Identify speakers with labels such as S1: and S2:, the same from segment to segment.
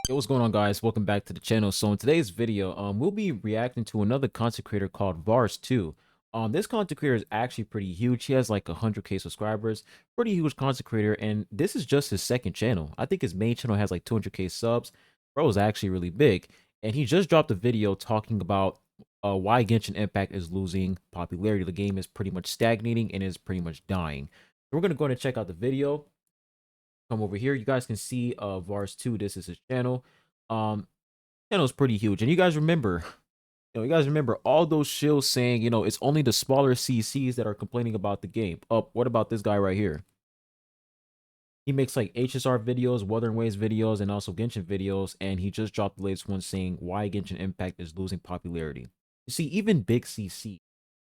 S1: Yo, what's going on, guys? Welcome back to the channel. So in today's video, we'll be reacting to another content creator called Vars 2. This content creator is actually pretty huge. He has like 100k subscribers, pretty huge content creator, and this is just his second channel. I think his main channel has like 200k subs. Bro is actually really big, and he just dropped a video talking about why Genshin Impact is losing popularity. The game is pretty much stagnating and is pretty much dying. So we're gonna go ahead and check out the video. Come over here. You guys can see Vars 2. This is his channel. Um, Channel's pretty huge. And you guys remember, all those shills saying, it's only the smaller CCs that are complaining about the game. Oh, what about this guy right here? He makes like HSR videos, Wuthering Waves videos, and also Genshin videos, and he just dropped the latest one saying why Genshin Impact is losing popularity. You see, even big CC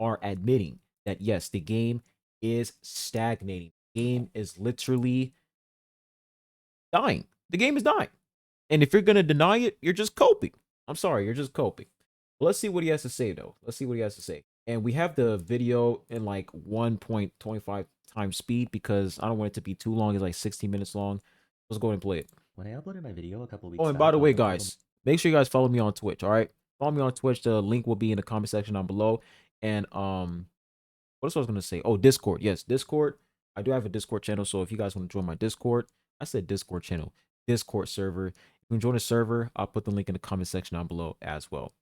S1: are admitting that yes, the game is stagnating. The game is literally dying. The game is dying. And if you're going to deny it, you're just coping. I'm sorry, you're just coping. But let's see what he has to say, though. Let's see what he has to say. And we have the video in like 1.25 times speed because I don't want it to be too long. It's like 16 minutes long. Let's go ahead and play it.
S2: When I uploaded my video a couple weeks
S1: Oh, and by the way, guys, make sure you guys follow me on Twitch, all right? Follow me on Twitch. The link will be in the comment section down below. And what else I was going to say? Oh, Discord. Yes, Discord. I do have a Discord channel, so if you guys want to join my Discord, I said Discord channel, Discord server. You can join the server. I'll put the link in the comment section down below as well.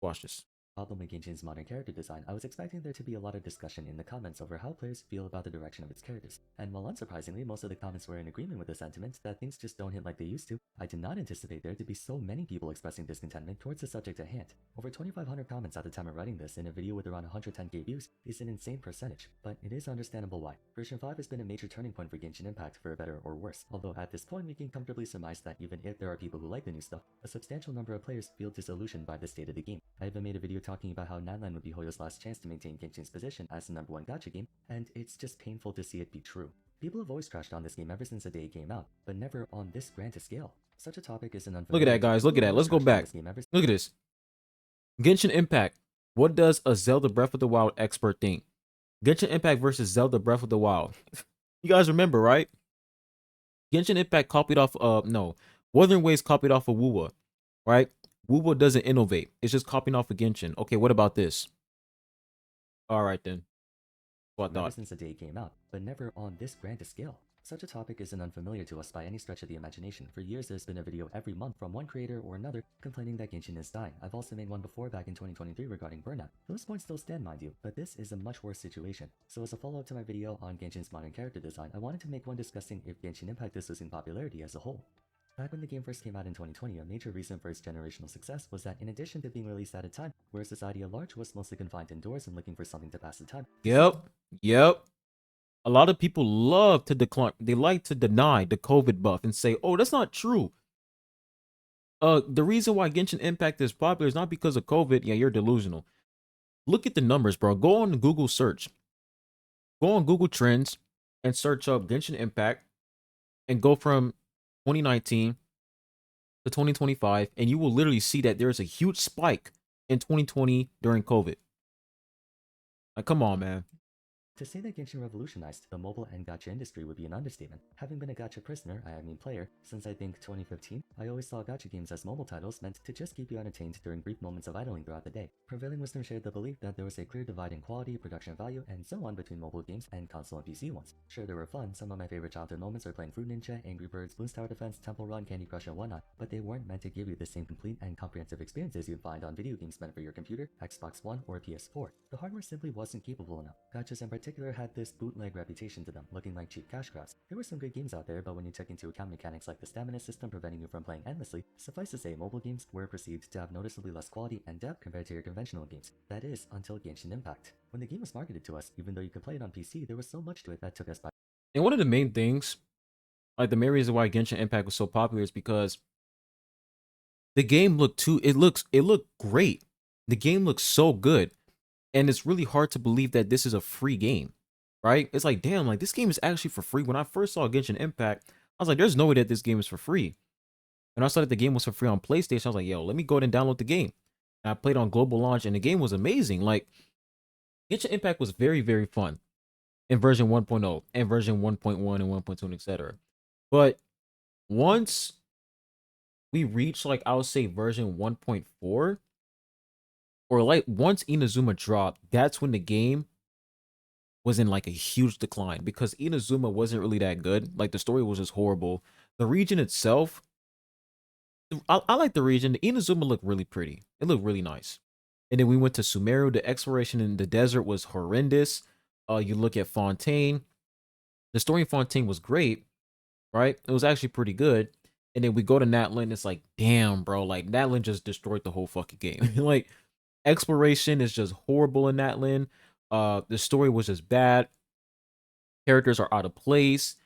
S1: Watch this.
S2: Problem with Genshin's modern character design, I was expecting there to be a lot of discussion in the comments over how players feel about the direction of its characters. And while unsurprisingly, most of the comments were in agreement with the sentiment that things just don't hit like they used to, I did not anticipate there to be so many people expressing discontentment towards the subject at hand. Over 2,500 comments at the time of writing this in a video with around 110k views is an insane percentage, but it is understandable why. Version 5 has been a major turning point for Genshin Impact for better or worse, although at this point we can comfortably surmise that even if there are people who like the new stuff, a substantial number of players feel disillusioned by the state of the game. I even made a video talking about how Nanlan would be Hoyo's last chance to maintain Genshin's position as the #1 gacha game, and it's just painful to see it be true. People have always crashed on this game ever since the day it came out, but never on this grand a scale. Such a topic is an unfamiliar.
S1: Look at that, guys. Look at that. Let's go back. Look at this. Genshin Impact. What does a Zelda Breath of the Wild expert think? Genshin Impact versus Zelda Breath of the Wild. You guys remember, right? Genshin Impact copied off Wuthering Waves copied off of Wuwa, right? Wuwa doesn't innovate. It's just copying off of Genshin. Okay, what about this? All right, then. What thought?
S2: Ever since the day it came out, but never on this grand a scale. Such a topic isn't unfamiliar to us by any stretch of the imagination. For years there's been a video every month from one creator or another complaining that Genshin is dying. I've also made one before back in 2023 regarding burnout. Those points still stand, mind you, but this is a much worse situation. So as a follow-up to my video on Genshin's modern character design, I wanted to make one discussing if Genshin Impact is losing popularity as a whole. Back when the game first came out in 2020, a major reason for its generational success was that in addition to being released at a time where society at large was mostly confined indoors and looking for something to pass the time.
S1: Yep. A lot of people love to decline. They like to deny the COVID buff and say, oh, that's not true. The reason why Genshin Impact is popular is not because of COVID. Yeah, you're delusional. Look at the numbers, bro. Go on Google search. Go on Google Trends and search up Genshin Impact and go from 2019 to 2025, and you will literally see that there's a huge spike in 2020 during COVID. Like, come on, man.
S2: To say that Genshin revolutionized the mobile and gacha industry would be an understatement. Having been a gacha prisoner, I mean player, since I think 2015, I always saw gacha games as mobile titles meant to just keep you entertained during brief moments of idling throughout the day. Prevailing wisdom shared the belief that there was a clear divide in quality, production value, and so on between mobile games and console and PC ones. Sure, they were fun. Some of my favorite childhood moments are playing Fruit Ninja, Angry Birds, Bloons Tower Defense, Temple Run, Candy Crush, and whatnot, but they weren't meant to give you the same complete and comprehensive experiences you'd find on video games meant for your computer, Xbox One, or PS4. The hardware simply wasn't capable enough. Gachas in particular had this bootleg reputation to them, looking like cheap cash grabs. There were some good games out there, but when you took into account mechanics like the stamina system preventing you from playing endlessly, suffice to say mobile games were perceived to have noticeably less quality and depth compared to your conventional games. That is, until Genshin Impact. When the game was marketed to us, even though you could play it on PC, there was so much to it that took us by.
S1: And one of the main things, like the main reason why Genshin Impact was so popular is because the game looked it looked great. The game looks so good. And it's really hard to believe that this is a free game. Right? It's like, damn, like this game is actually for free. When I first saw Genshin Impact, I was like, there's no way that this game is for free. When I saw that the game was for free on PlayStation, I was like, yo, let me go ahead and download the game. And I played on global launch, and the game was amazing. Like, Genshin Impact was very, very fun in version 1.0 and version 1.1 and 1.2 and etc. But once we reached like I would say version 1.4, or like once Inazuma dropped, that's when the game was in like a huge decline because Inazuma wasn't really that good. Like the story was just horrible. The region itself, I like the region. The Inazuma looked really pretty. It looked really nice. And then we went to Sumeru. The exploration in the desert was horrendous. You look at Fontaine. The story in Fontaine was great, right? It was actually pretty good. And then we go to Natlan. It's like, damn, bro. Like Natlan just destroyed the whole fucking game. Like exploration is just horrible in Natlan. The story was just bad. Characters are out of place.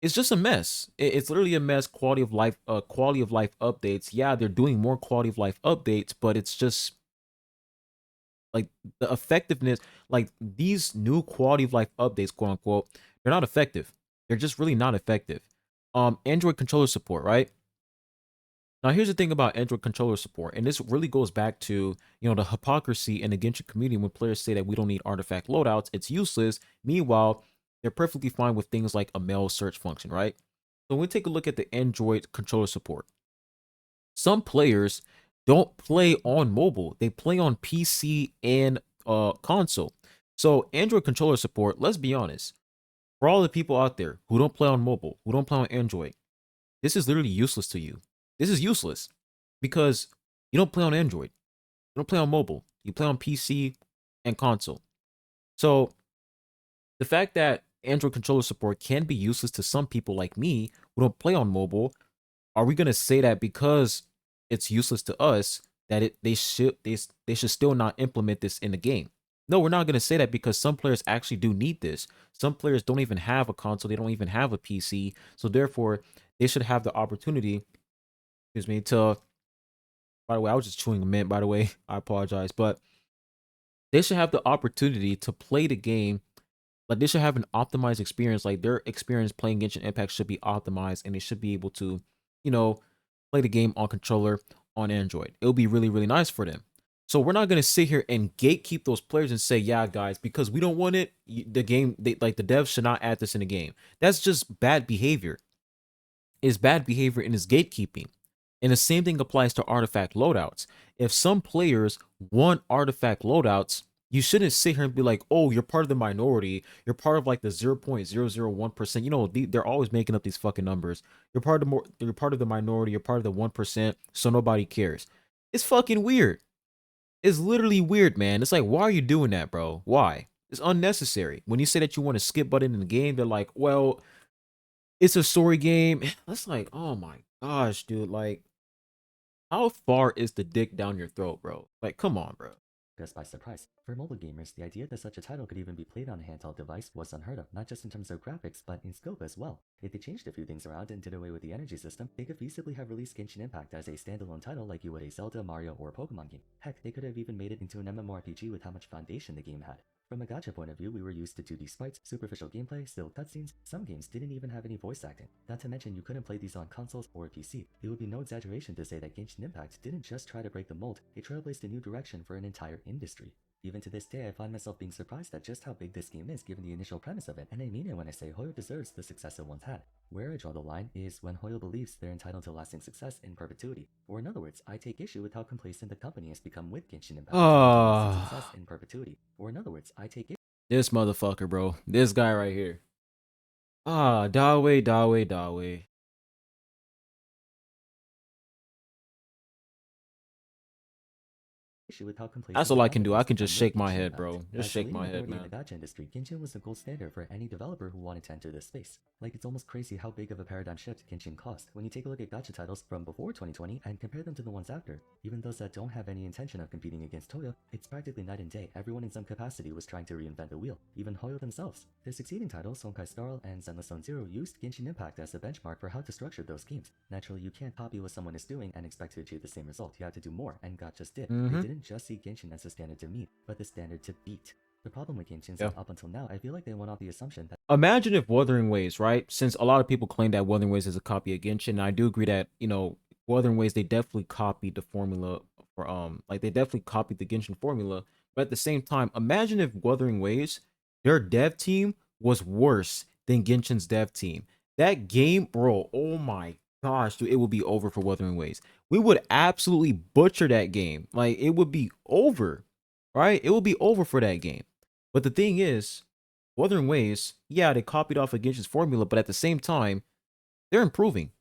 S1: It's just a mess. It's literally a mess. Quality of life updates. Yeah, they're doing more quality of life updates, but it's just like the effectiveness, like these new quality of life updates, quote unquote, they're not effective. They're just really not effective. Android controller support, right? Now here's the thing about Android controller support, and this really goes back to, you know, the hypocrisy in the Genshin community when players say that we don't need artifact loadouts, it's useless. Meanwhile, they're perfectly fine with things like a mail search function, right? So when we take a look at the Android controller support, some players don't play on mobile, they play on PC and console. So Android controller support, let's be honest, for all the people out there who don't play on mobile, who don't play on Android, this is literally useless to you. This is useless because you don't play on Android, you don't play on mobile, you play on PC and console. So the fact that Android controller support can be useless to some people like me who don't play on mobile, are we gonna say that because it's useless to us that they should still not implement this in the game? No, we're not gonna say that because some players actually do need this. Some players don't even have a console, they don't even have a PC, so therefore they should have the opportunity, excuse me, to. By the way, I was just chewing a mint. By the way, I apologize, but they should have the opportunity to play the game. Like they should have an optimized experience. Like their experience playing Genshin Impact should be optimized, and they should be able to, you know, play the game on controller on Android. It'll be really, really nice for them. So we're not gonna sit here and gatekeep those players and say, yeah, guys, because we don't want it. The game, like the devs should not add this in the game. That's just bad behavior. It's bad behavior and it's gatekeeping. And the same thing applies to artifact loadouts. If some players want artifact loadouts, you shouldn't sit here and be like, oh, you're part of the minority. You're part of like the 0.001%. You know, they're always making up these fucking numbers. You're part of the minority, you're part of the 1%, so nobody cares. It's fucking weird. It's literally weird, man. It's like, why are you doing that, bro? Why? It's unnecessary. When you say that you want a skip button in the game, they're like, well, it's a story game. That's like, oh my gosh, dude. Like, how far is the dick down your throat, bro? Like, come on, bro.
S2: Us by surprise. For mobile gamers, the idea that such a title could even be played on a handheld device was unheard of, not just in terms of graphics, but in scope as well. If they changed a few things around and did away with the energy system, they could feasibly have released Genshin Impact as a standalone title like you would a Zelda, Mario, or Pokemon game. Heck, they could have even made it into an MMORPG with how much foundation the game had. From a gacha point of view, we were used to 2D sprites, superficial gameplay, still cutscenes. Some games didn't even have any voice acting. Not to mention you couldn't play these on consoles or PC. It would be no exaggeration to say that Genshin Impact didn't just try to break the mold, it trailblazed a new direction for an entire industry. Even to this day, I find myself being surprised at just how big this game is given the initial premise of it, and I mean it when I say Hoyo deserves the success it once had. Where I draw the line is when Hoyo believes they're entitled to lasting success in perpetuity. Or in other words, I take issue with how complacent the company has become with Genshin Impact to lasting success in perpetuity. Or in other words, I take
S1: This motherfucker, bro. This guy right here. Dawe, Dawe, Dawe.
S2: issue with how complacent
S1: That's
S2: the
S1: all I can
S2: company
S1: do. I
S2: has
S1: can
S2: become
S1: just
S2: with
S1: shake my
S2: Genshin
S1: head,
S2: Impact.
S1: bro. Just
S2: As the
S1: shake
S2: leading
S1: my head,
S2: authority in
S1: man.
S2: the gacha industry, Genshin was the gold standard for any developer who wanted to enter this space. Like, it's almost crazy how big of a paradigm shift Genshin caused when you take a look at gacha titles from before 2020 and compare them to the ones after. Even those that don't have any intention of competing against Hoyo, it's practically night and day. Everyone in some capacity was trying to reinvent the wheel, even Hoyo themselves. Their succeeding titles, Honkai Star Rail and Zenless Zone Zero, used Genshin Impact as a benchmark for how to structure those games. Naturally, you can't copy what someone is doing and expect to achieve the same result. You have to do more, and GOT just did. They didn't just see Genshin as a standard to meet, but the standard to beat. The problem with Genshin is
S1: Yeah.
S2: that up until now, I feel like they went off the assumption that
S1: Imagine if Wuthering Waves, right? Since a lot of people claim that Wuthering Waves is a copy of Genshin, and I do agree that, you know, Wuthering Waves, they definitely copied the formula for like they definitely copied the Genshin formula. But at the same time, imagine if Wuthering Waves, their dev team was worse than Genshin's dev team. That game, bro, oh my Gosh, dude, it would be over for Wuthering Waves. We would absolutely butcher that game. Like, it would be over, right? It would be over for that game. But the thing is, Wuthering Waves, yeah, they copied off of Genshin's formula, but at the same time, they're improving.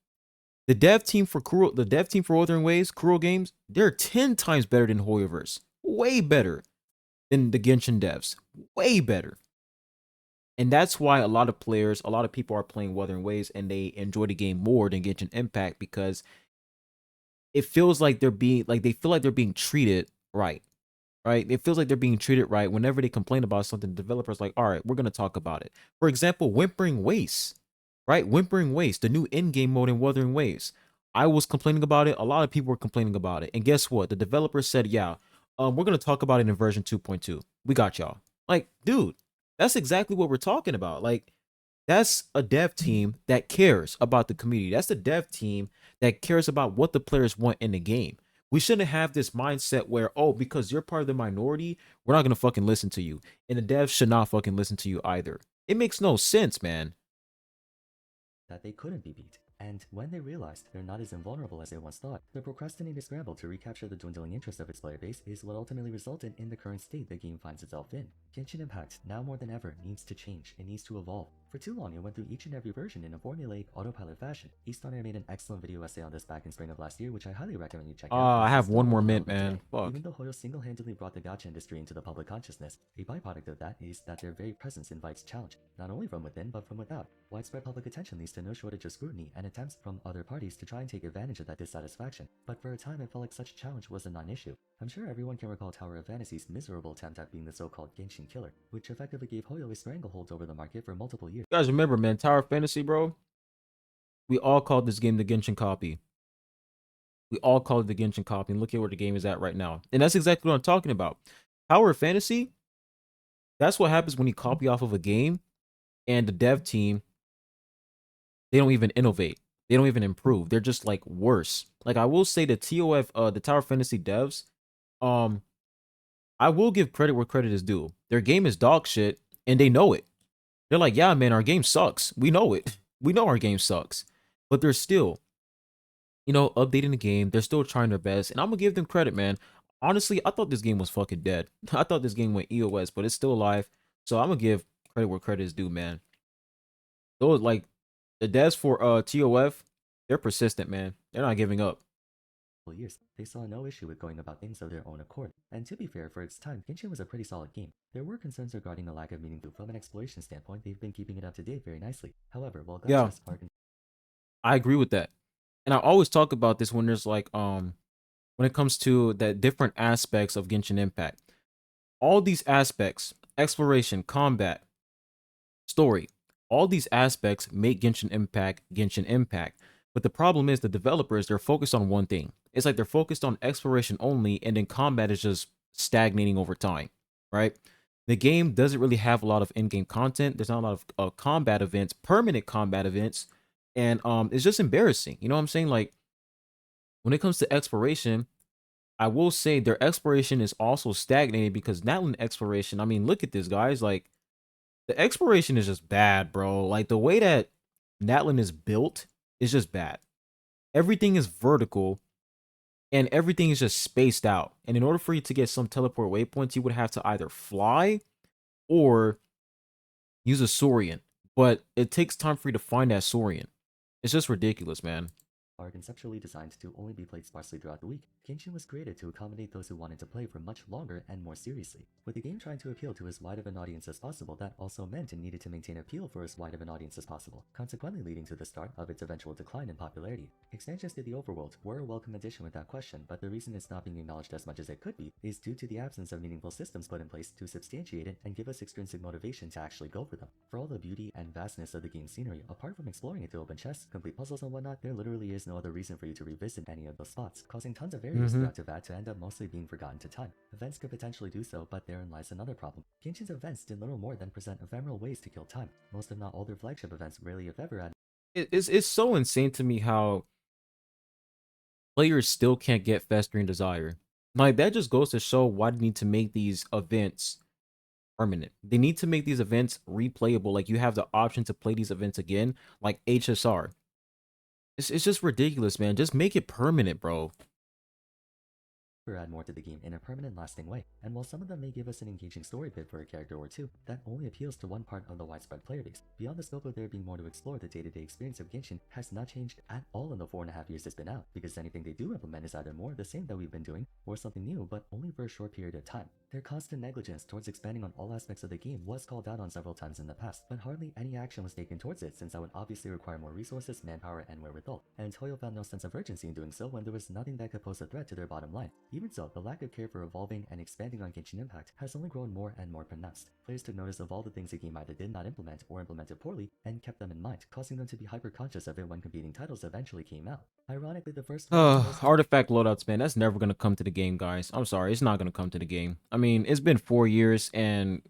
S1: The dev team for Wuthering Waves, Kuro Games, they're 10 times better than Hoyoverse. Way better than the Genshin devs. Way better. And that's why a lot of players, a lot of people are playing Wuthering Waves and they enjoy the game more than Genshin Impact because it feels like they feel like they're being treated right. Right? It feels like they're being treated right. Whenever they complain about something, the developers like, all right, we're gonna talk about it. For example, Whimpering Waste, right? Whimpering Waste, the new in-game mode in Wuthering Waves. I was complaining about it. A lot of people were complaining about it. And guess what? The developers said, yeah, we're gonna talk about it in version 2.2. We got y'all. Like, dude, that's exactly what we're talking about. Like, that's a dev team that cares about the community. That's the dev team that cares about what the players want in the game. We shouldn't have this mindset where, oh, because you're part of the minority, we're not gonna fucking listen to you. And the devs should not fucking listen to you either. It makes no sense, man.
S2: That they couldn't be beat. And when they realized they're not as invulnerable as they once thought, the procrastinating scramble to recapture the dwindling interest of its player base is what ultimately resulted in the current state the game finds itself in. Genshin Impact, now more than ever, needs to change. It needs to evolve. For too long, it went through each and every version in a formulaic, autopilot fashion. Eaststarter made an excellent video essay on this back in spring of last year, which I highly recommend you check out,
S1: I
S2: as it's
S1: have
S2: still
S1: one more
S2: highly
S1: mint,
S2: relevant
S1: man.
S2: today.
S1: Fuck.
S2: Even though Hoyo single-handedly brought the gacha industry into the public consciousness, a byproduct of that is that their very presence invites challenge, not only from within but from without. Widespread public attention leads to no shortage of scrutiny and attempts from other parties to try and take advantage of that dissatisfaction, but for a time it felt like such a challenge was a non-issue. I'm sure everyone can recall Tower of Fantasy's miserable attempt at being the so-called Genshin killer, which effectively gave Hoyo a stranglehold over the market for multiple years.
S1: You guys remember, man, Tower of Fantasy, bro? We all called this game the Genshin copy. We all called it the Genshin copy, and look at where the game is at right now. And that's exactly what I'm talking about. Tower of Fantasy, that's what happens when you copy off of a game and the dev team, they don't even innovate. They don't even improve. They're just like worse. Like I will say the TOF, the Tower Fantasy devs, um, I will give credit where credit is due. Their game is dog shit, and they know it. They're like, yeah, man, our game sucks. We know it. We know our game sucks. But they're still, updating the game. They're still trying their best, and I'm gonna give them credit, man. Honestly, I thought this game was fucking dead. I thought this game went EOS, but it's still alive. So I'm gonna give credit where credit is due, man. Those like the devs for TOF, they're persistent, man. They're not giving up.
S2: Years, they saw no issue with going about things of their own accord, and to be fair, for its time, Genshin was a pretty solid game. There were concerns regarding the lack of meaning to from an exploration standpoint. They've been keeping it up to date very nicely. However, while
S1: Yeah,
S2: gachas are
S1: I agree with that. And I always talk about this when there's like when it comes to the different aspects of Genshin Impact. All these aspects, exploration, combat, story, all these aspects make Genshin Impact. But the problem is the developers, they're focused on one thing. It's like they're focused on exploration only, and then combat is just stagnating over time, right? The game doesn't really have a lot of in-game content. There's not a lot of combat events, permanent combat events, and it's just embarrassing. You know what I'm saying? Like when it comes to exploration, I will say their exploration is also stagnating because Natlan exploration. I mean, look at this, guys. Like the exploration is just bad, bro. Like the way that Natlan is built is just bad. Everything is vertical and everything is just spaced out. And in order for you to get some teleport waypoints, you would have to either fly or use a Saurian. But it takes time for you to find that Saurian. It's just ridiculous, man.
S2: are conceptually designed to only be played sparsely throughout the week, Genshin was created to accommodate those who wanted to play for much longer and more seriously. With the game trying to appeal to as wide of an audience as possible, that also meant it needed to maintain appeal for as wide of an audience as possible, consequently leading to the start of its eventual decline in popularity. Expansions to the overworld were a welcome addition without question, but the reason it's not being acknowledged as much as it could be is due to the absence of meaningful systems put in place to substantiate it and give us extrinsic motivation to actually go for them. For all the beauty and vastness of the game's scenery, apart from exploring it to open chests, complete puzzles and whatnot, there literally is no other reason for you to revisit any of those spots, causing tons of areas throughout Tibet to end up mostly being forgotten to time. Events could potentially do so, but therein lies another problem. Genshin's events did little more than present ephemeral ways to kill time. Most if not all their flagship events rarely if ever had
S1: It's so insane to me how players still can't get Festering Desire. Like that just goes to show why they need to make these events permanent. They need to make these events replayable. Like you have the option to play these events again, like HSR. It's just ridiculous, man. Just make it permanent, bro.
S2: Or add more to the game in a permanent, lasting way. And while some of them may give us an engaging story bit for a character or two, that only appeals to one part of the widespread player base. Beyond the scope of there being more to explore, the day-to-day experience of Genshin has not changed at all in the 4.5 years it's been out, because anything they do implement is either more of the same that we've been doing, or something new, but only for a short period of time. Their constant negligence towards expanding on all aspects of the game was called out on several times in the past, but hardly any action was taken towards it, since that would obviously require more resources, manpower, and wherewithal, and Toyo found no sense of urgency in doing so when there was nothing that could pose a threat to their bottom line. Even so, the lack of care for evolving and expanding on Genshin Impact has only grown more and more pronounced. Players took notice of all the things the game either did not implement or implemented poorly, and kept them in mind, causing them to be hyper-conscious of it when competing titles eventually came out. Ironically, the first Hoyo titles
S1: Artifact loadouts, man. That's never gonna come to the game, guys. I'm sorry, it's not gonna come to the game. I mean, it's been 4 years, and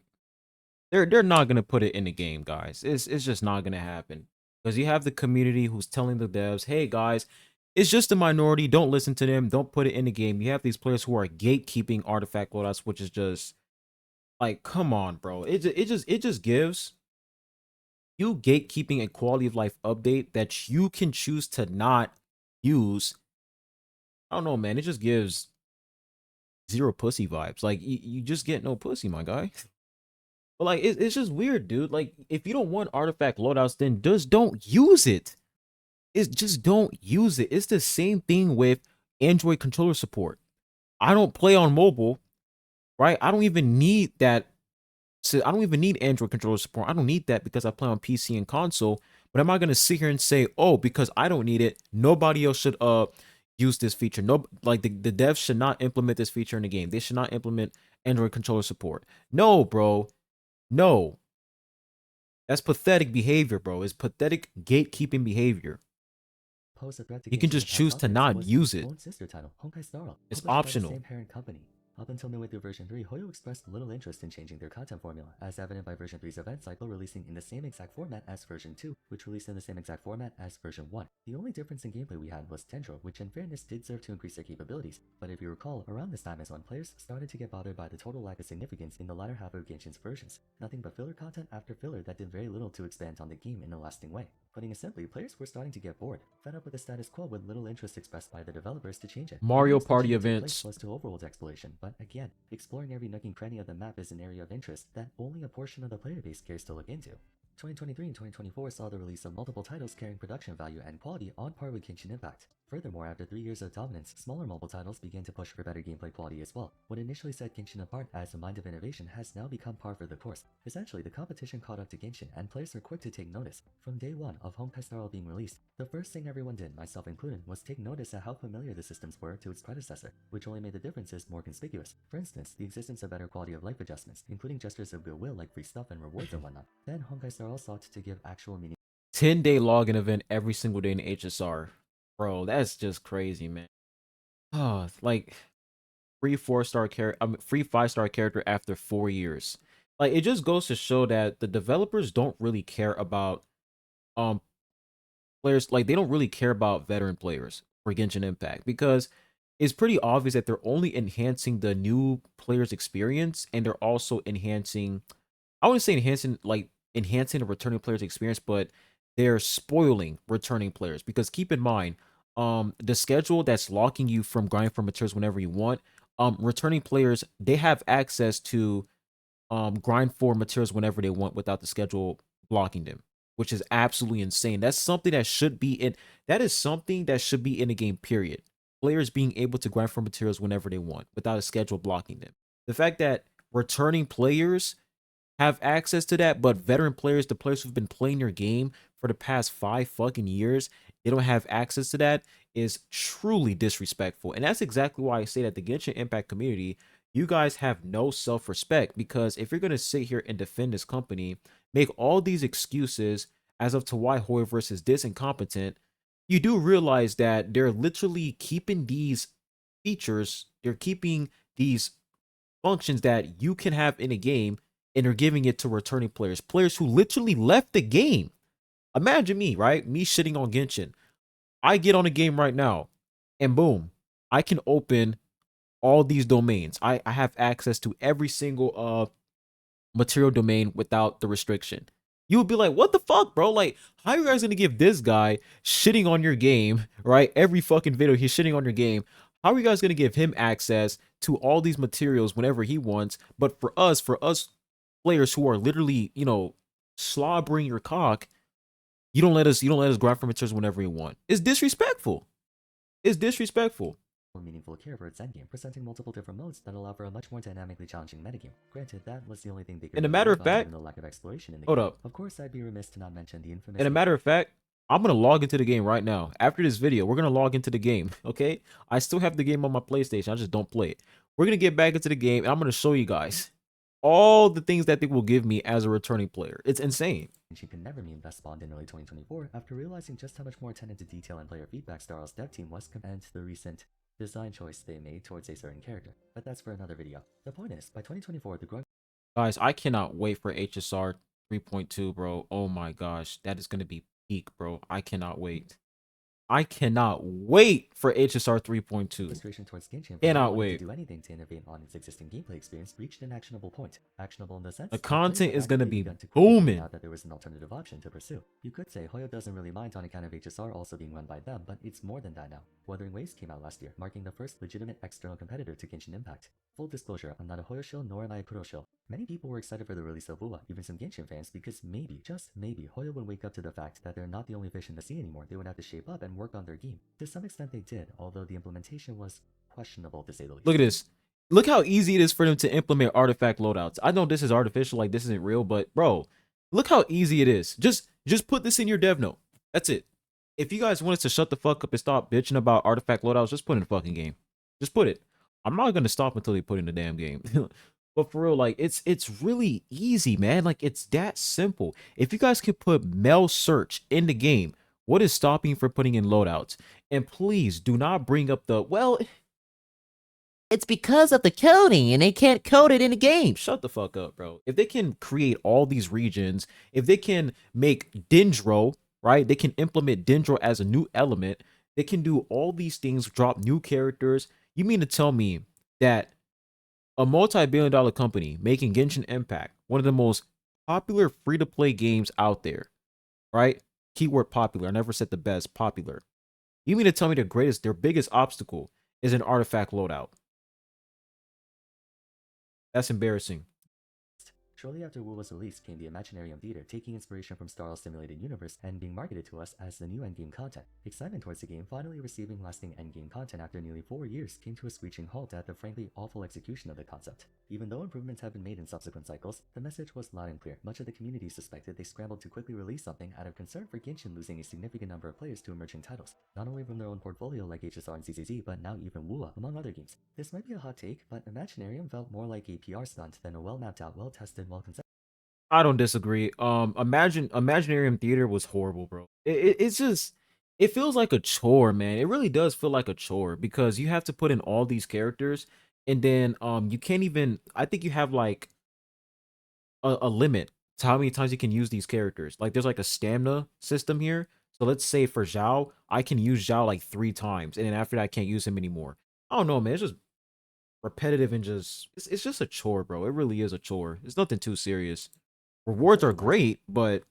S1: they're not gonna put it in the game, guys. It's just not gonna happen because you have the community who's telling the devs, "Hey, guys, it's just a minority. Don't listen to them. Don't put it in the game." You have these players who are gatekeeping artifact loadouts, which is just like, come on, bro. It just gives you gatekeeping a quality of life update that you can choose to not use. I don't know, man. It just gives zero pussy vibes. Like you just get no pussy, my guy. But like it's just weird, dude. Like if you don't want artifact loadouts, then just don't use it. It's just don't use it. It's the same thing with Android controller support. I don't play on mobile, right? I don't even need that. So I don't even need Android controller support. I don't need that because I play on PC and console. But am I gonna sit here and say, oh, because I don't need it, nobody else should use this feature? No, like the devs should not implement this feature in the game. They should not implement Android controller support. No, bro. No. That's pathetic behavior, bro. It's pathetic gatekeeping behavior.
S2: pose a threat to
S1: You can
S2: Genshin
S1: just
S2: Impact
S1: choose to
S2: dominance
S1: not
S2: was
S1: use
S2: its
S1: it.
S2: own sister title, Honkai Star Rail,
S1: It's
S2: published by the
S1: optional.
S2: same parent company. Up until midway through version 3, Hoyo expressed little interest in changing their content formula, as evident by version 3's event cycle releasing in the same exact format as version 2, which released in the same exact format as version 1. The only difference in gameplay we had was Tendro, which in fairness did serve to increase their capabilities, but if you recall, around this time is when players started to get bothered by the total lack of significance in the latter half of Genshin's versions. Nothing but filler content after filler that did very little to expand on the game in a lasting way. Putting it simply, players were starting to get bored, fed up with the status quo with little interest expressed by the developers to change it. The only
S1: Mario
S2: extension
S1: Party
S2: to take place
S1: events.
S2: was to overworld exploration, but again, exploring every nook and cranny of the map is an area of interest that only a portion of the player base cares to look into. 2023 and 2024 saw the release of multiple titles carrying production value and quality on par with Genshin Impact. Furthermore, after 3 years of dominance, smaller mobile titles began to push for better gameplay quality as well. What initially set Genshin apart as a mind of innovation has now become par for the course. Essentially, the competition caught up to Genshin, and players are quick to take notice. From day one of Honkai Star Rail being released, the first thing everyone did, myself included, was take notice at how familiar the systems were to its predecessor, which only made the differences more conspicuous. For instance, the existence of better quality of life adjustments, including gestures of goodwill like free stuff and rewards and whatnot. Then Honkai Star Rail sought to give actual meaning
S1: 10-day login event every single day in the HSR. Bro, that's just crazy, man. Oh, like free 4-star character, free 5-star character after 4 years. Like it just goes to show that the developers don't really care about um players. Like they don't really care about veteran players for Genshin Impact because it's pretty obvious that they're only enhancing the new players' experience and they're also enhancing. I wouldn't say enhancing the returning players' experience, but they're spoiling returning players because keep in mind, the schedule that's locking you from grinding for materials whenever you want. Returning players they have access to grind for materials whenever they want without the schedule blocking them, which is absolutely insane. That's something that should be in that is something that should be in the game, period. Players being able to grind for materials whenever they want without a schedule blocking them. The fact that returning players have access to that, but veteran players, the players who've been playing your game for the past 5 fucking years, they don't have access to that is truly disrespectful. And that's exactly why I say that the Genshin Impact community, you guys have no self-respect because if you're gonna sit here and defend this company, make all these excuses as of to why hoyoverse is this incompetent, you do realize that they're literally keeping these features, they're keeping these functions that you can have in a game and are giving it to returning players, players who literally left the game. Imagine me, right? Me shitting on Genshin. I get on a game right now and boom, I can open all these domains. I have access to every single material domain without the restriction. You would be like, what the fuck, bro? Like, how are you guys gonna give this guy shitting on your game, right? Every fucking video he's shitting on your game. How are you guys gonna give him access to all these materials whenever he wants? But for us players who are literally, slobbering your cock, you don't let us grab for materials whenever you want. It's disrespectful. It's disrespectful.
S2: more meaningful care for its endgame, presenting multiple different modes that allow for a much more dynamically challenging metagame. Granted, that was the only thing they could
S1: And a
S2: really
S1: matter
S2: work
S1: of
S2: on given
S1: fact,
S2: the lack of exploration in the
S1: hold
S2: game.
S1: up.
S2: Of course, I'd be remiss to not mention the infamous...
S1: And a matter of fact, I'm gonna log into the game right now. After this video, we're gonna log into the game. Okay, I still have the game on my PlayStation. I just don't play it. We're gonna get back into the game, and I'm gonna show you guys all the things that they will give me as a returning player. It's insane.
S2: Genshin could never mean best spawned in early 2024 after realizing just how much more attention to detail and player feedback Starl's dev team was and the recent design choice they made towards a certain character. But that's for another video. The point is, by 2024, the growing...
S1: Guys, I cannot wait for HSR 3.2, bro. Oh my gosh, that is gonna be peak, bro. I cannot wait. I cannot wait for HSR 3.2.
S2: frustration towards Genshin for
S1: Cannot
S2: not wanting
S1: wait.
S2: to do anything to innovate on its existing gameplay experience reached an actionable point. Actionable in the sense
S1: The
S2: that players
S1: content
S2: have
S1: is gonna
S2: actively
S1: be
S2: begun to quickly figure
S1: booming.
S2: out that there was an alternative option to pursue. You could say Hoyo doesn't really mind on account of HSR also being run by them, but it's more than that now. Wuthering Waves came out last year, marking the first legitimate external competitor to Genshin Impact. Full disclosure, I'm not a Hoyo shill nor am I a Kuro shill. Many people were excited for the release of Ua, even some Genshin fans, because maybe, just maybe, Hoyo would wake up to the fact that they're not the only fish in the sea anymore. They would have to shape up and work on their game. To some extent they did, although the implementation was questionable to say the least.
S1: Look at this. Look how easy it is for them to implement artifact loadouts. I know this is artificial, like this isn't real, but bro, look how easy it is. Just put this in your dev note. That's it. If you guys want us to shut the fuck up and stop bitching about artifact loadouts, just put it in the fucking game. Just put it. I'm not gonna stop until they put it in the damn game. But for real, like it's really easy, man. Like it's that simple. If you guys could put mail search in the game, what is stopping you from putting in loadouts? And please do not bring up the, well, it's because of the coding and they can't code it in the game. Shut the fuck up, bro. If they can create all these regions, if they can make Dendro, right? They can implement Dendro as a new element. They can do all these things, drop new characters. You mean to tell me that a multi-billion-dollar company making Genshin Impact, one of the most popular free-to-play games out there, right? Keyword popular. I never said the best, popular. You mean to tell me their biggest obstacle is an artifact loadout? That's embarrassing.
S2: Shortly after Wu was released came the Imaginarium Theater, taking inspiration from Starl's simulated universe and being marketed to us as the new endgame content. Excitement towards the game finally receiving lasting endgame content after nearly 4 years came to a screeching halt at the frankly awful execution of the concept. Even though improvements have been made in subsequent cycles, the message was loud and clear. Much of the community suspected they scrambled to quickly release something out of concern for Genshin losing a significant number of players to emerging titles, not only from their own portfolio like HSR and CCZ, but now even Wua, among other games. This might be a hot take, but Imaginarium felt more like a PR stunt than a well-mapped out, well-tested, well-conceived...
S1: I don't disagree. Imaginarium Theater was horrible, bro. It's just, it feels like a chore, man. It really does feel like a chore because you have to put in all these characters, and then you can't even, I think you have like a limit to how many times you can use these characters. Like there's like a stamina system here. So let's say for Zhao, I can use Zhao like 3 times, and then after that I can't use him anymore. I don't know, man. It's just repetitive and just it's just a chore, bro. It really is a chore. It's nothing too serious. Rewards are great, but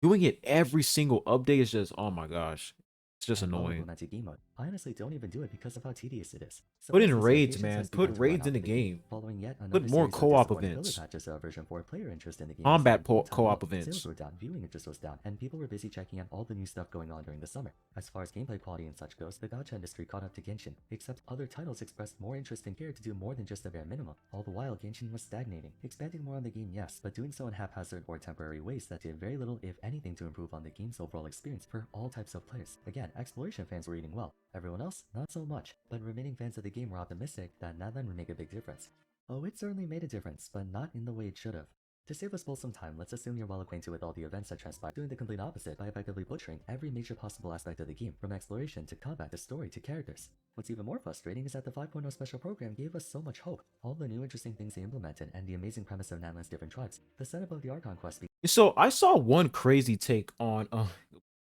S1: doing it every single update is just, oh my gosh, it's just annoying.
S2: Game mode. I honestly don't even do it because of how tedious it is. So
S1: Put in raids, man. Put raids in the game.
S2: Following yet
S1: Put more co-op events.
S2: Patches, version 4 player interest in the game.
S1: Combat co-op events.
S2: Sales were down, viewing interest was down, and people were busy checking out all the new stuff going on during the summer. As far as gameplay quality and such goes, the gacha industry caught up to Genshin, except other titles expressed more interest and care to do more than just the bare minimum. All the while, Genshin was stagnating, expanding more on the game, yes, but doing so in haphazard or temporary ways that did very little, if anything, to improve on the game's overall experience for all types of players. Again, exploration fans were eating well. Everyone else, not so much, but remaining fans of the game were optimistic that now then would make a big difference. Oh, it certainly made a difference, but not in the way it should have. To save us both some time, let's assume you're well acquainted with all the events that transpired, doing the complete opposite by effectively butchering every major possible aspect of the game, from exploration to combat to story to characters. What's even more frustrating is that the 5.0 special program gave us so much hope. All the new interesting things they implemented, and the amazing premise of Natlan's different tribes. The setup of the Archon quest.
S1: So I saw one crazy take on,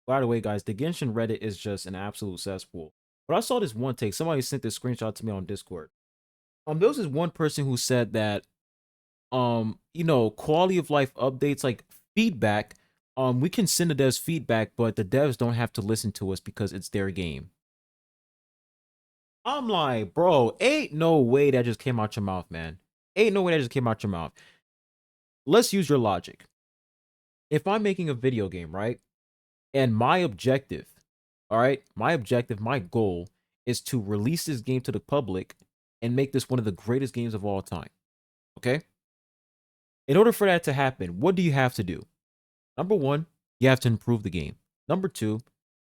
S1: by the way, guys, the Genshin Reddit is just an absolute cesspool. But I saw this one take. Somebody sent this screenshot to me on Discord. There was this one person who said that, quality of life updates, like feedback, We can send the devs feedback, but the devs don't have to listen to us because it's their game. I'm like, bro, ain't no way that just came out your mouth, man. Ain't no way that just came out your mouth. Let's use your logic. If I'm making a video game, right? And my objective, all right, my goal is to release this game to the public and make this one of the greatest games of all time. Okay? In order for that to happen, what do you have to do? Number one, you have to improve the game. Number two,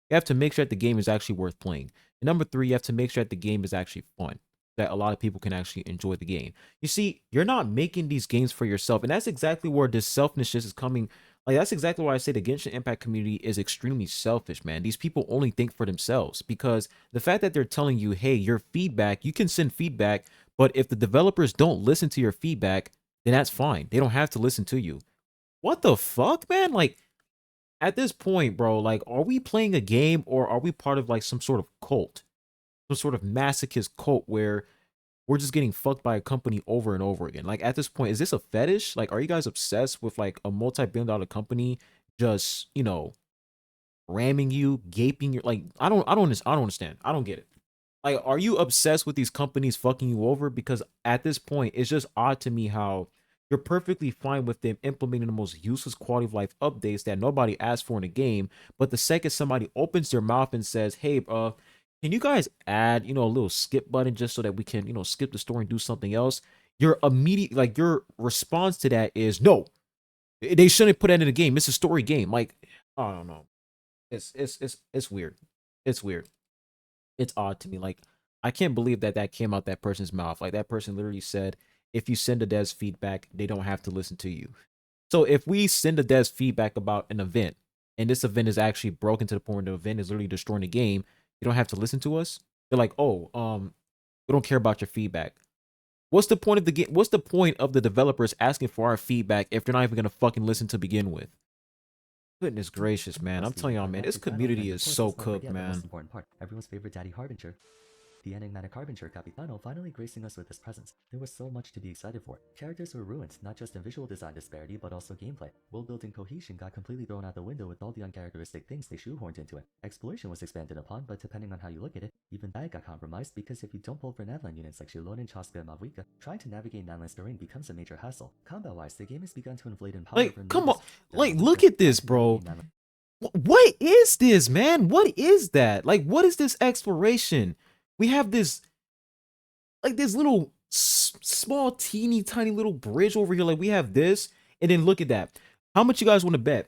S1: you have to make sure that the game is actually worth playing. And number three, you have to make sure that the game is actually fun, that a lot of people can actually enjoy the game. You see, you're not making these games for yourself. And that's exactly where this selfishness is coming. Like, that's exactly why I say the Genshin Impact community is extremely selfish, man. These people only think for themselves because the fact that they're telling you, hey, your feedback, you can send feedback, but if the developers don't listen to your feedback, then that's fine. They don't have to listen to you. What the fuck, man? Like, at this point, bro, like, are we playing a game or are we part of like some sort of cult? Some sort of masochist cult where we're just getting fucked by a company over and over again. Like, at this point, is this a fetish? Like, are you guys obsessed with like a multi-billion-dollar company just, ramming you, gaping your like I don't understand. I don't get it. Like, are you obsessed with these companies fucking you over? Because at this point, it's just odd to me how you're perfectly fine with them implementing the most useless quality of life updates that nobody asked for in a game. But the second somebody opens their mouth and says, hey, can you guys add, a little skip button just so that we can, skip the story and do something else? Your immediate, like, your response to that is no, they shouldn't put that in the game. It's a story game. Like, I don't know. It's weird. It's weird. It's odd to me. Like, I can't believe that that came out that person's mouth. Like, that person literally said, if you send a devs feedback, they don't have to listen to you. So if we send a devs feedback about an event, and this event is actually broken to the point where the event is literally destroying the game, you don't have to listen to us. They're like, oh, we don't care about your feedback. What's the point of the game? What's the point of the developers asking for our feedback if they're not even gonna fucking listen to begin with? Goodness gracious, man. I'm telling y'all, man, this community is so cooked,
S2: The most
S1: man.
S2: important part, everyone's favorite daddy Harbinger. The enigmatic Harbinger Capitano finally gracing us with his presence. There was so much to be excited for. Characters were ruined, not just in visual design disparity, but also gameplay. World building cohesion got completely thrown out the window with all the uncharacteristic things they shoehorned into it. Exploration was expanded upon, but depending on how you look at it, even that got compromised because if you don't pull for Navland units like Shilonen, Chaska, and Mavuika, trying to navigate Navland's terrain becomes a major hassle. Combat-wise, the game has begun to inflate in power
S1: Like,
S2: for
S1: come on.
S2: notice.
S1: Like, look at this, bro. What is this, man? What is that? Like, what is this exploration? We have this, like, this little small, teeny, tiny little bridge over here. Like, we have this, and then look at that. How much you guys want to bet?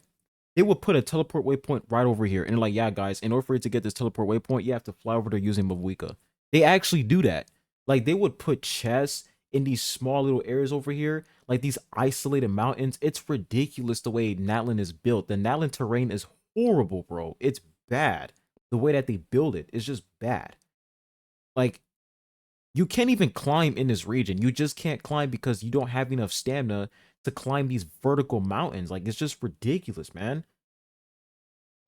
S1: They would put a teleport waypoint right over here, and they're like, yeah, guys, in order for you to get this teleport waypoint, you have to fly over there using Mavuika. They actually do that. Like, they would put chests in these small little areas over here, like these isolated mountains. It's ridiculous the way Natlan is built. The Natlan terrain is horrible, bro. It's bad. The way that they build it is just bad. Like, you can't even climb in this region. You just can't climb because you don't have enough stamina to climb these vertical mountains. Like, it's just ridiculous, man.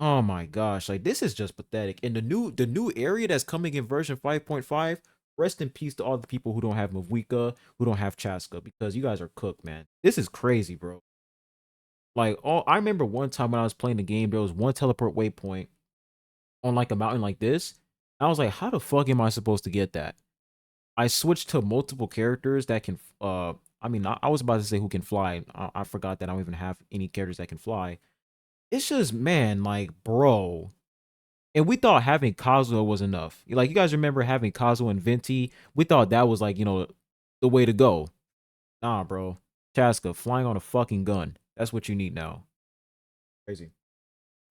S1: Oh my gosh, like, this is just pathetic. And the new area that's coming in version 5.5, rest in peace to all the people who don't have Mavuika, who don't have Chaska, because you guys are cooked, man. This is crazy, bro. Like, I remember one time when I was playing the game, there was one teleport waypoint on like a mountain like this. I was like, how the fuck am I supposed to get that? I switched to multiple characters that can I mean, I was about to say who can fly. I forgot that I don't even have any characters that can fly. It's just, man, like, bro. And we thought having Kazuo was enough. Like, you guys remember having Kazuo and Venti? We thought that was like, the way to go. Nah, bro. Chaska, flying on a fucking gun. That's what you need now. Crazy.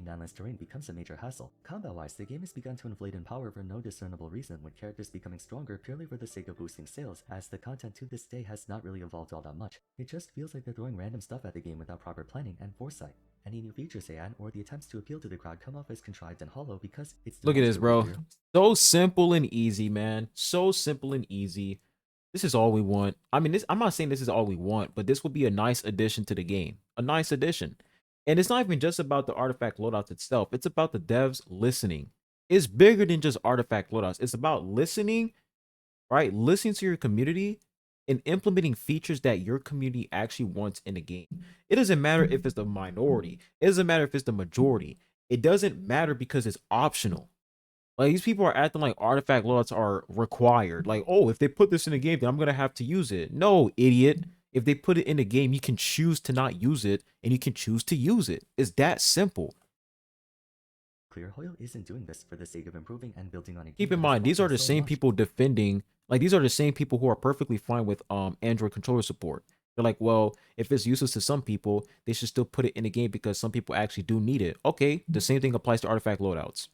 S2: Nanland's terrain becomes a major hassle. Combat-wise, the game has begun to inflate in power for no discernible reason, with characters becoming stronger purely for the sake of boosting sales, as the content to this day has not really evolved all that much. It just feels like they're throwing random stuff at the game without proper planning and foresight. Any new features they add, or the attempts to appeal to the crowd come off as contrived and hollow because it's
S1: Look at this, bro. So simple and easy, man. So simple and easy. This is all we want. I mean, I'm not saying this is all we want, but this will be a nice addition to the game. A nice addition. And it's not even just about the artifact loadouts itself. It's about the devs listening. It's bigger than just artifact loadouts. It's about listening, right? Listening to your community and implementing features that your community actually wants in the game. It doesn't matter if it's the minority, it doesn't matter if it's the majority. It doesn't matter because it's optional. Like these people are acting like artifact loadouts are required. Like, oh, if they put this in the game, then I'm gonna have to use it. No, idiot. If they put it in the game, you can choose to not use it, and you can choose to use it. It's that simple.
S2: Clear, Hoyo isn't doing this for the sake of improving and building on a game.
S1: Keep in mind, these are the same people defending. Like these are the same people who are perfectly fine with Android controller support. They're like, well, if it's useless to some people, they should still put it in the game because some people actually do need it. Okay, the same thing applies to artifact loadouts.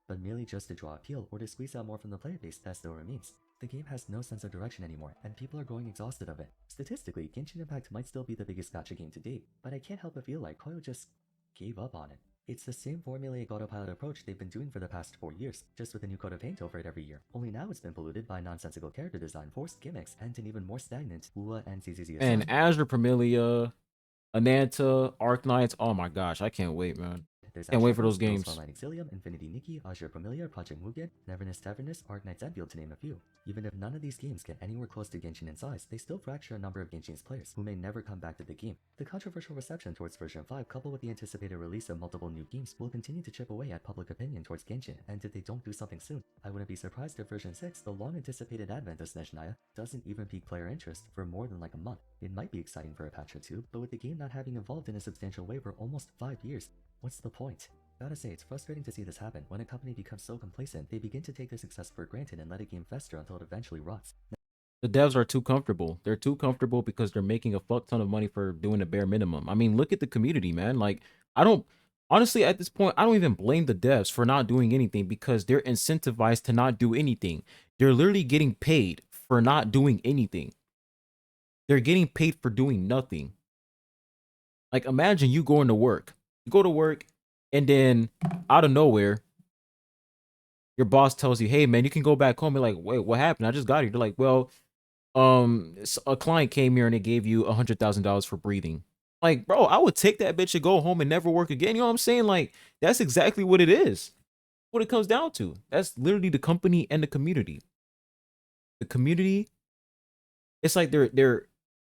S2: But merely just to draw appeal or to squeeze out more from the player base, that still remains. The game has no sense of direction anymore, and people are growing exhausted of it. Statistically, Genshin Impact might still be the biggest gacha game to date, but I can't help but feel like Hoyo just gave up on it. It's the same formulaic autopilot approach they've been doing for the past 4 years, just with a new coat of paint over it every year. Only now it's been polluted by nonsensical character design, forced gimmicks, and an even more stagnant UA and CCC.
S1: And Azure Promelia, Ananta, Arknights. Oh my gosh, I can't wait, man. Can't wait for those games.
S2: Formulaic Exilium, Infinity Nikki, Azure Promelia, Project Mugen, Neverness Tavernus, Arknights Enfield to name a few. Even if none of these games get anywhere close to Genshin in size, they still fracture a number of Genshin's players, who may never come back to the game. The controversial reception towards version 5, coupled with the anticipated release of multiple new games, will continue to chip away at public opinion towards Genshin, and if they don't do something soon, I wouldn't be surprised if version 6, the long-anticipated advent of Snezhnaya, doesn't even pique player interest for more than like a month. It might be exciting for a patch or two, but with the game not having evolved in a substantial way for almost 5 years, what's the point? Gotta say, it's frustrating to see this happen. When a company becomes so complacent, they begin to take their success for granted and let a game fester until it eventually rots.
S1: The devs are too comfortable. They're too comfortable because they're making a fuck ton of money for doing the bare minimum. I mean, look at the community, man. Like, I don't, honestly, at this point, I don't even blame the devs for not doing anything because they're incentivized to not do anything. They're literally getting paid for not doing anything. They're getting paid for doing nothing. Like, imagine you going to work. You go to work, and then out of nowhere, your boss tells you, hey, man, you can go back home. You're like, wait, what happened? I just got here. They're like, well, a client came here and they gave you $100,000 for breathing. Like, bro, I would take that bitch and go home and never work again. You know what I'm saying? Like, that's exactly what it is. What it comes down to. That's literally the company and the community. The community, it's like they're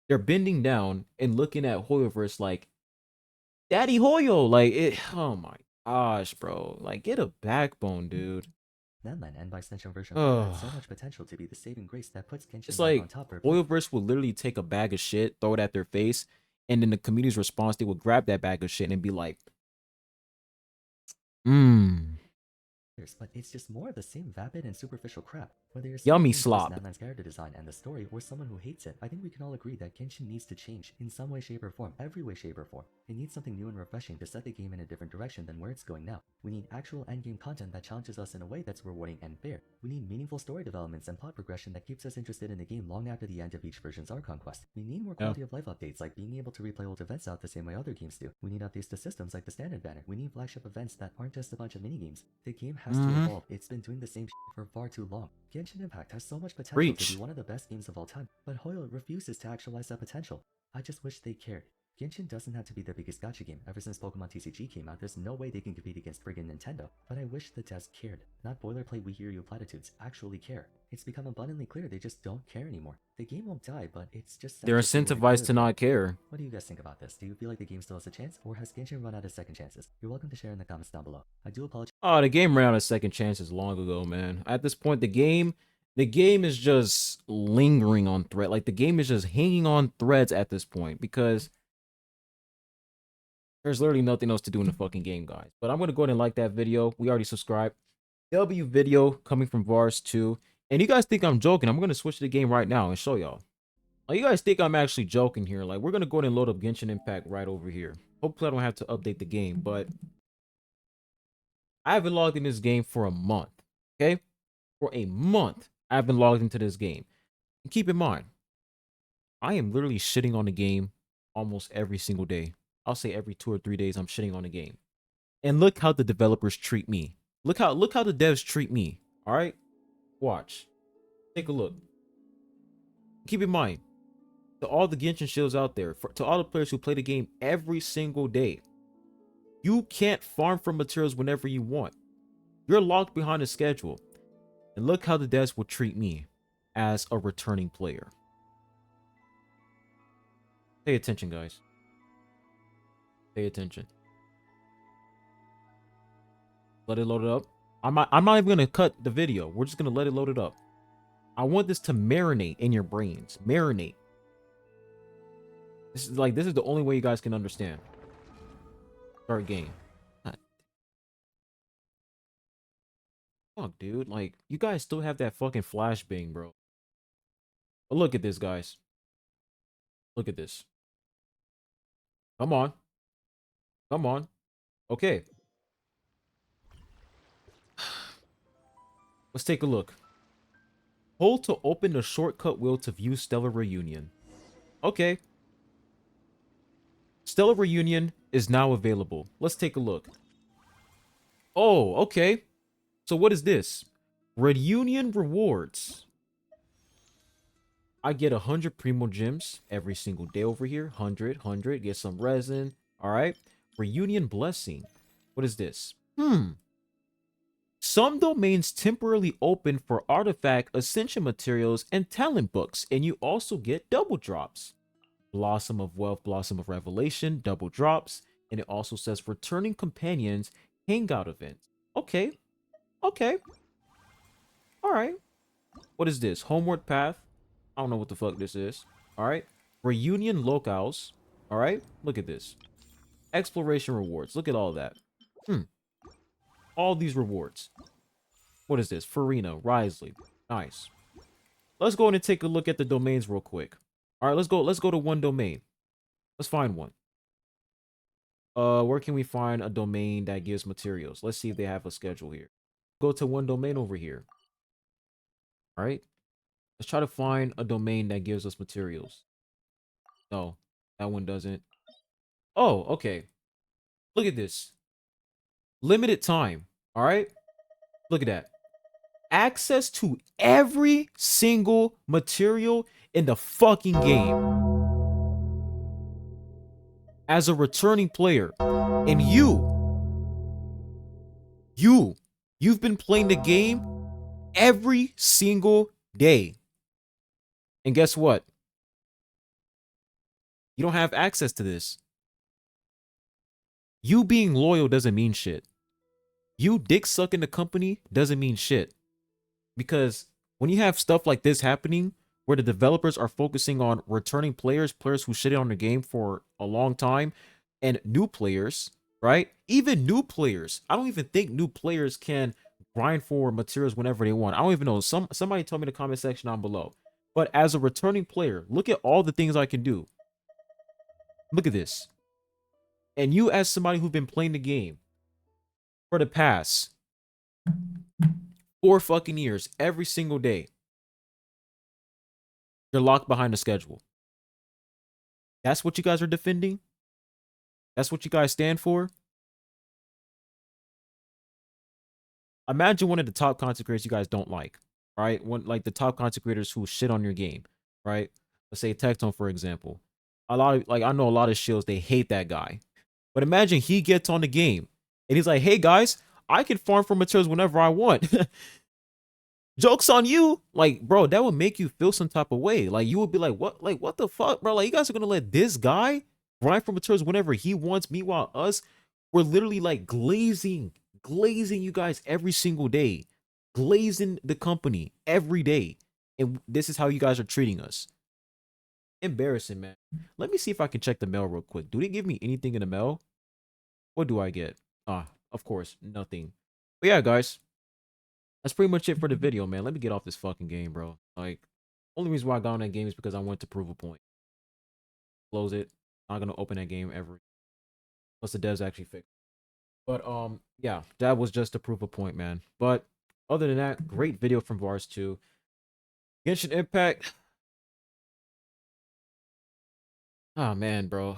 S1: bending down and looking at Hoyoverse like, Daddy Hoyo. Like, it, oh my gosh, bro. Like, get a backbone, dude.
S2: Netland and by extension version 4 has so much potential to be the saving grace that puts Genshin
S1: it's like
S2: on top of
S1: Hoyoverse will literally take a bag of shit, throw it at their face, and then the community's response, they will grab that bag of shit and be like,
S2: but it's just more of the same vapid and superficial crap. Whether you're
S1: yummy slop.
S2: Netland's character design and the story, or someone who hates it, I think we can all agree that Genshin needs to change in some way, shape, or form. Every way, shape, or form. It needs something new and refreshing to set the game in a different direction than where it's going now. We need actual endgame content that challenges us in a way that's rewarding and fair. We need meaningful story developments and plot progression that keeps us interested in the game long after the end of each version's Archon quest. We need more quality of life updates, like being able to replay old events out the same way other games do. We need updates to systems like the standard banner. We need flagship events that aren't just a bunch of minigames. The game has to evolve. It's been doing the same shit for far too long. Genshin Impact has so much potential to be one of the best games of all time, but Hoyo refuses to actualize that potential. I just wish they cared. Genshin doesn't have to be the biggest gacha game. Ever since Pokemon TCG came out, there's no way they can compete against friggin' Nintendo. But I wish the devs cared. Not boilerplate we hear you platitudes, actually care. It's become abundantly clear they just don't care anymore. The game won't die, but it's just...
S1: They're incentivized to not care.
S2: What do you guys think about this? Do you feel like the game still has a chance, or has Genshin run out of second chances? You're welcome to share in the comments down below. I do apologize.
S1: Oh, the game ran out of second chances long ago, man. At this point, the game is just lingering on thread. Like, the game is just hanging on threads at this point because there's literally nothing else to do in the fucking game, guys. But I'm going to go ahead and like that video. We already subscribed. W video coming from Vars 2. And you guys think I'm joking. I'm going to switch to the game right now and show y'all. Like, you guys think I'm actually joking here. Like, we're going to go ahead and load up Genshin Impact right over here. Hopefully, I don't have to update the game. But I haven't logged in this game for a month. Okay? For a month, I haven't logged into this game. And keep in mind, I am literally shitting on the game almost every single day. I'll say every 2 or 3 days I'm shitting on the game. And look how the developers treat me. Look how the devs treat me. All right? Watch. Take a look. Keep in mind, to all the Genshin shills out there, to all the players who play the game every single day, you can't farm for materials whenever you want. You're locked behind a schedule. And look how the devs will treat me as a returning player. Pay attention, guys. Pay attention. Let it load it up. I'm not even gonna cut the video. We're just gonna let it load it up. I want this to marinate in your brains. Marinate. This is the only way you guys can understand. Start game. God, fuck, dude. Like, you guys still have that fucking flashbang, bro. But look at this, guys. Look at this. Come on. Come on. Okay. Let's take a look. Hold to open the shortcut wheel to view Stellar Reunion. Okay. Stellar Reunion is now available. Let's take a look. Oh, okay. So what is this? Reunion rewards. I get 100 Primo Gems every single day over here. 100. Get some resin. All right. Reunion Blessing. What is this? Some domains temporarily open for artifact ascension materials and talent books, and you also get double drops. Blossom of Wealth, Blossom of Revelation, double drops, and it also says returning companions hangout event. Okay. Okay. All right. What is this? Homeward Path. I don't know what the fuck this is. All right. Reunion locales. All right. Look at this. Exploration rewards. Look at all that. All these rewards. What is this? Farina, Risley. Nice. Let's go in and take a look at the domains real quick. All right, let's go. Let's go to one domain. Let's find one. Where can we find a domain that gives materials? Let's see if they have a schedule here. Go to one domain over here. All right. Let's try to find a domain that gives us materials. No, that one doesn't. Oh, okay. Look at this. Limited time. All right. Look at that. Access to every single material in the fucking game. As a returning player. And you've been playing the game every single day. And guess what? You don't have access to this. You being loyal doesn't mean shit. You dick sucking the company doesn't mean shit. Because when you have stuff like this happening, where the developers are focusing on returning players, players who shitted on the game for a long time, and new players, right? Even new players. I don't even think new players can grind for materials whenever they want. I don't even know. Somebody tell me in the comment section down below. But as a returning player, look at all the things I can do. Look at this. And you, as somebody who's been playing the game for the past 4 fucking years, every single day, you're locked behind a schedule. That's what you guys are defending? That's what you guys stand for? Imagine one of the top content creators you guys don't like, right? One, like the top content creators who shit on your game, right? Let's say Tectone, for example. I know a lot of shills, they hate that guy. But imagine he gets on the game and he's like, hey guys, I can farm for materials whenever I want. Joke's on you. Like, bro, that would make you feel some type of way. Like, you would be like, what the fuck, bro? Like, you guys are gonna let this guy grind for materials whenever he wants. Meanwhile, us, we're literally like glazing you guys every single day, glazing the company every day. And this is how you guys are treating us. Embarrassing, man. Let me see if I can check the mail real quick. Do they give me anything in the mail? What do I get? Of course, nothing. But yeah, guys, that's pretty much it for the video, man. Let me get off this fucking game, bro. Like, only reason why I got on that game is because I wanted to prove a point. Close it. Not gonna open that game ever. Unless the devs actually fix. But yeah, that was just to prove a point, man. But other than that, great video from Vars 2. Genshin Impact. Oh man, bro.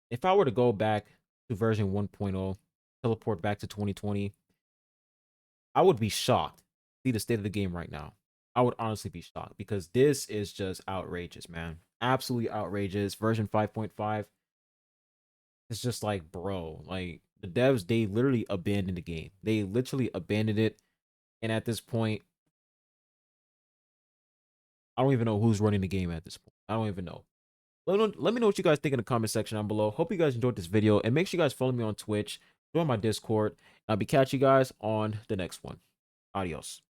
S1: If I were to go back to version 1.0, teleport back to 2020, I would be shocked. See the state of the game right now. I would honestly be shocked because this is just outrageous, man. Absolutely outrageous. Version 5.5. It's just like, bro, like the devs, they literally abandoned the game. They literally abandoned it. And at this point, I don't even know who's running the game at this point. I don't even know. Let me know what you guys think in the comment section down below. Hope you guys enjoyed this video, and make sure you guys follow me on Twitch, join my Discord. I'll be catching you guys on the next one. Adios.